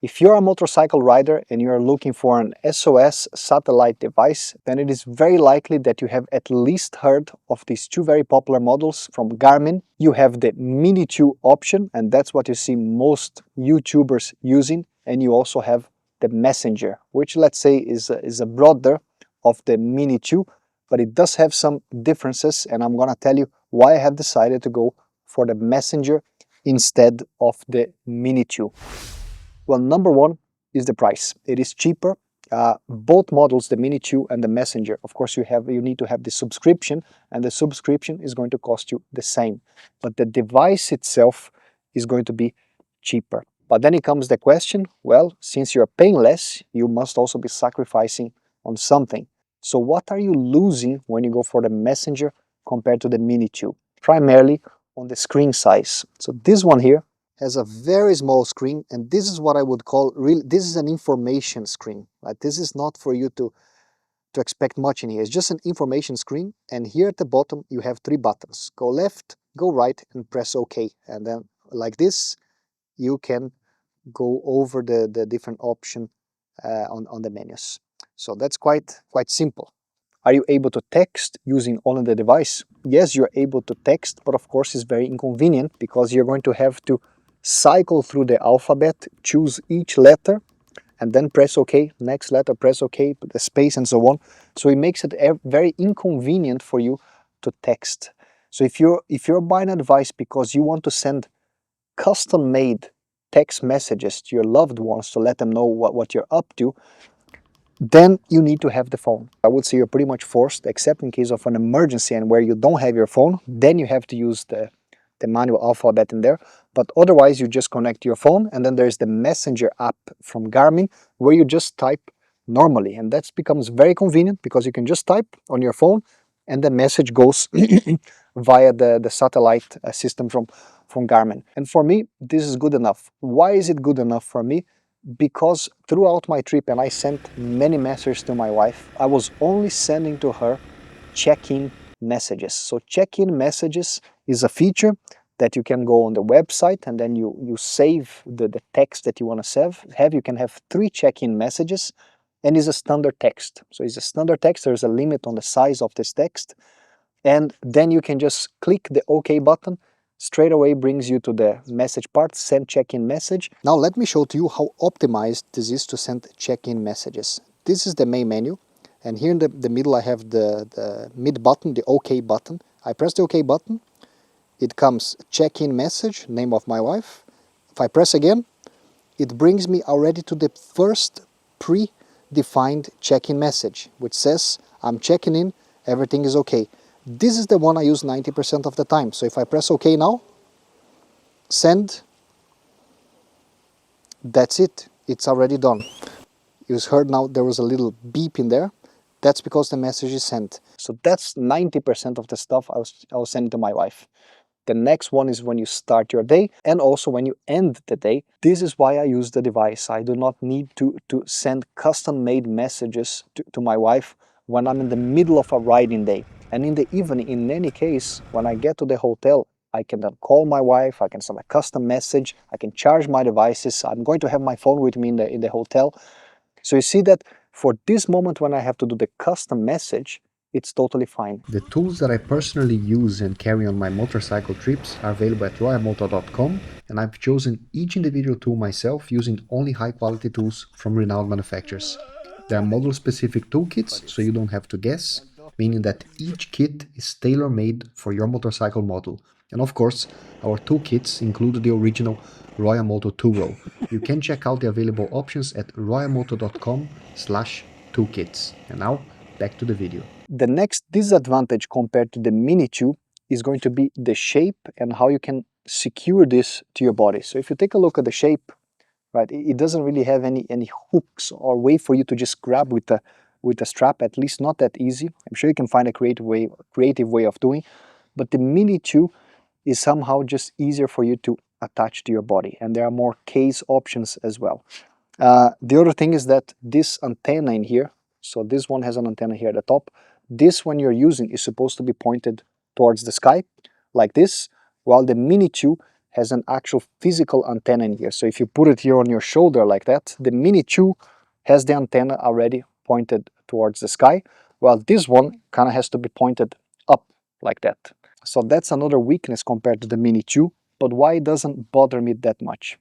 If you're a motorcycle rider and you're looking for an SOS satellite device, then it is very likely that you have at least heard of these two very popular models from Garmin. You have the Miniu option, and that's what you see most YouTubers using, and you also have the Messenger, which let's say is a brother of the Miniu, but it does have some differences, and I'm gonna tell you why I have decided to go for the Messenger instead of the Miniu. Well, number one is the price. It is cheaper. Both models, the Miniu and the Messenger, of course you need to have the subscription, and the subscription is going to cost you the same. But the device itself is going to be cheaper. But then it comes the question, well, since you're paying less, you must also be sacrificing on something. So what are you losing when you go for the Messenger compared to the Miniu? Primarily on the screen size. So this one here has a very small screen, and this is what I would call this is an information screen. Right? This is not for you to expect much in here. It's just an information screen, and here at the bottom you have three buttons. Go left, go right, and press OK. And then like this, you can go over the different option on the menus. So that's quite simple. Are you able to text using only the device? Yes, you're able to text, but of course it's very inconvenient because you're going to have to cycle through the alphabet, choose each letter, and then press OK, next letter, press OK, put the space and so on. So it makes it very inconvenient for you to text. So if you're buying a device because you want to send custom-made text messages to your loved ones to let them know what you're up to, then you need to have the phone. I would say you're pretty much forced, except in case of an emergency and where you don't have your phone, then you have to use the manual alphabet in there. But otherwise you just connect your phone, and then there's the Messenger app from Garmin where you just type normally, and that becomes very convenient because you can just type on your phone and the message goes via the satellite system from Garmin. And for me, this is good enough. Why is it good enough for me? Because throughout my trip, and I sent many messages to my wife, I was only sending to her check-in messages. So check-in messages is a feature that you can go on the website and then you save the text that you want to have. You can have 3 check-in messages, and it's a standard text. So it's a standard text. There's a limit on the size of this text, and then you can just click the OK button. Straight away brings you to the message part, send check-in message. Now let me show to you how optimized this is to send check-in messages. This is the main menu, and here in the middle I have the mid button, the OK button. I press the OK button, it comes check-in message, name of my wife. If I press again, it brings me already to the first pre-defined check-in message, which says, I'm checking in, everything is okay. This is the one I use 90% of the time. So if I press OK now, send, that's it. It's already done. You heard now there was a little beep in there. That's because the message is sent. So that's 90% of the stuff I was sending to my wife. The next one is when you start your day and also when you end the day. This is why I use the device. I do not need to send custom-made messages to my wife when I'm in the middle of a riding day. And in the evening, in any case, when I get to the hotel, I can then call my wife, I can send a custom message, I can charge my devices, I'm going to have my phone with me in the hotel. So you see that for this moment when I have to do the custom message, it's totally fine. The tools that I personally use and carry on my motorcycle trips are available at royamoto.com, and I've chosen each individual tool myself using only high quality tools from renowned manufacturers. There are model-specific toolkits, so you don't have to guess, meaning that each kit is tailor-made for your motorcycle model. And of course, our toolkits include the original Royamoto tool roll. You can check out the available options at royamoto.com/toolkits. And now, back to the video. The next disadvantage compared to the Miniu is going to be the shape and how you can secure this to your body. So if you take a look at the shape, right, it doesn't really have any hooks or way for you to just grab with the strap, at least not that easy. I'm sure you can find a creative way of doing, but the Miniu is somehow just easier for you to attach to your body, and there are more case options as well. The other thing is that this antenna in here, so this one has an antenna here at the top. This, when you're using, is supposed to be pointed towards the sky, like this, while the Miniu has an actual physical antenna in here. So if you put it here on your shoulder like that, the Mini 2 has the antenna already pointed towards the sky, while this one kind of has to be pointed up like that. So that's another weakness compared to the Mini 2, but why it doesn't bother me that much?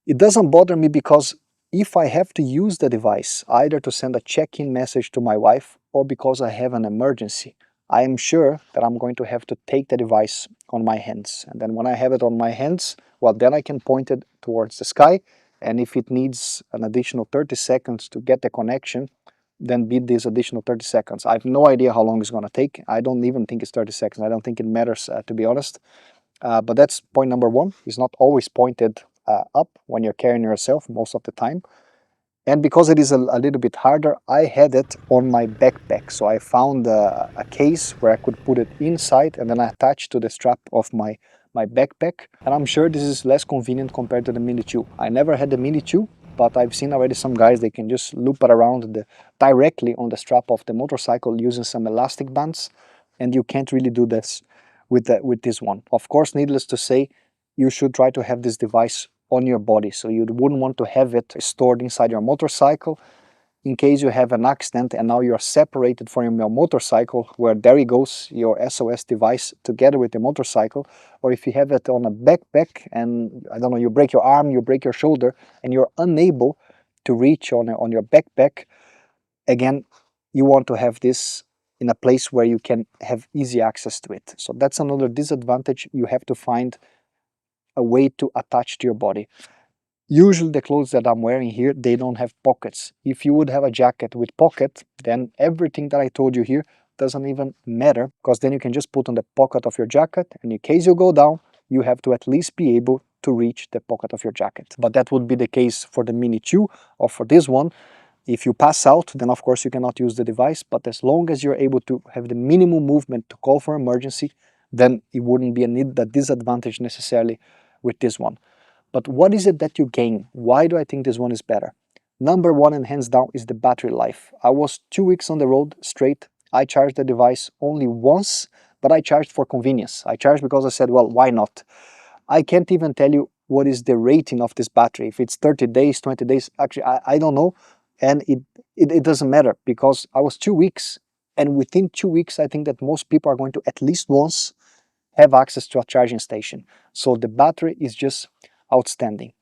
It doesn't bother me because if I have to use the device either to send a check-in message to my wife or because I have an emergency, I am sure that I'm going to have to take the device on my hands. And then when I have it on my hands, well, then I can point it towards the sky. And if it needs an additional 30 seconds to get the connection, then be these additional 30 seconds. I have no idea how long it's going to take. I don't even think it's 30 seconds. I don't think it matters, to be honest. But that's point number one. It's not always pointed up when you're carrying yourself most of the time. And because it is a little bit harder, I had it on my backpack. So I found a case where I could put it inside and then I attached to the strap of my backpack. And I'm sure this is less convenient compared to the Mini 2. I never had the Mini 2, but I've seen already some guys, they can just loop it around directly on the strap of the motorcycle using some elastic bands. And you can't really do this with this one. Of course, needless to say, you should try to have this device on your body, so you wouldn't want to have it stored inside your motorcycle in case you have an accident and now you're separated from your motorcycle, where there it goes, your SOS device together with the motorcycle. Or if you have it on a backpack and, I don't know, you break your arm, you break your shoulder and you're unable to reach on your backpack, again, you want to have this in a place where you can have easy access to it. So that's another disadvantage. You have to find a way to attach to your body. Usually the clothes that I'm wearing here, they don't have pockets. If you would have a jacket with pocket, then everything that I told you here doesn't even matter, because then you can just put on the pocket of your jacket, and in case you go down, you have to at least be able to reach the pocket of your jacket. But that would be the case for the Mini 2 or for this one. If you pass out, then of course you cannot use the device, but as long as you're able to have the minimum movement to call for emergency, then it wouldn't be a disadvantage necessarily with this one. But what is it that you gain? Why do I think this one is better? Number one, and hands down, is the battery life. I was 2 weeks on the road straight. I charged the device only once, but I charged for convenience. I charged because I said, well, why not? I can't even tell you what is the rating of this battery. If it's 30 days, 20 days, actually, I don't know. And it doesn't matter, because I was 2 weeks. And within 2 weeks, I think that most people are going to at least once have access to a charging station. So the battery is just outstanding.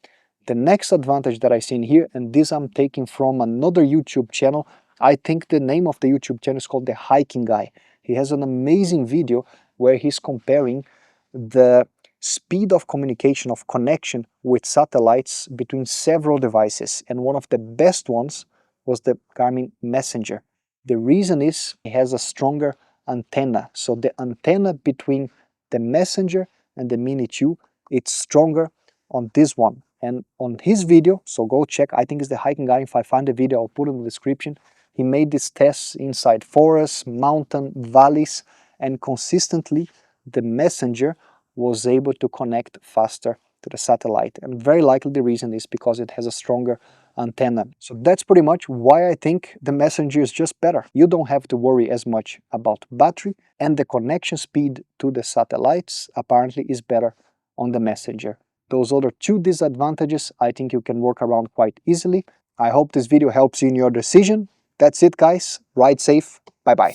The next advantage that I see in here, and this I'm taking from another YouTube channel, I think the name of the YouTube channel is called The Hiking Guy. He has an amazing video where he's comparing the speed of communication, of connection with satellites between several devices, and one of the best ones was the Garmin Messenger. The reason is it has a stronger antenna, so the antenna between the Messenger and the Mini 2, it's stronger on this one. And on his video, so go check, I think it's The Hiking Guy. If I find the video, I'll put it in the description. He made these tests inside forests, mountain, valleys, and consistently the Messenger was able to connect faster to the satellite. And very likely the reason is because it has a stronger antenna. So that's pretty much why I think the Messenger is just better. You don't have to worry as much about battery, and the connection speed to the satellites apparently is better on the Messenger. Those other two disadvantages, I think you can work around quite easily. I hope this video helps you in your decision. That's it, guys. Ride safe. Bye-bye.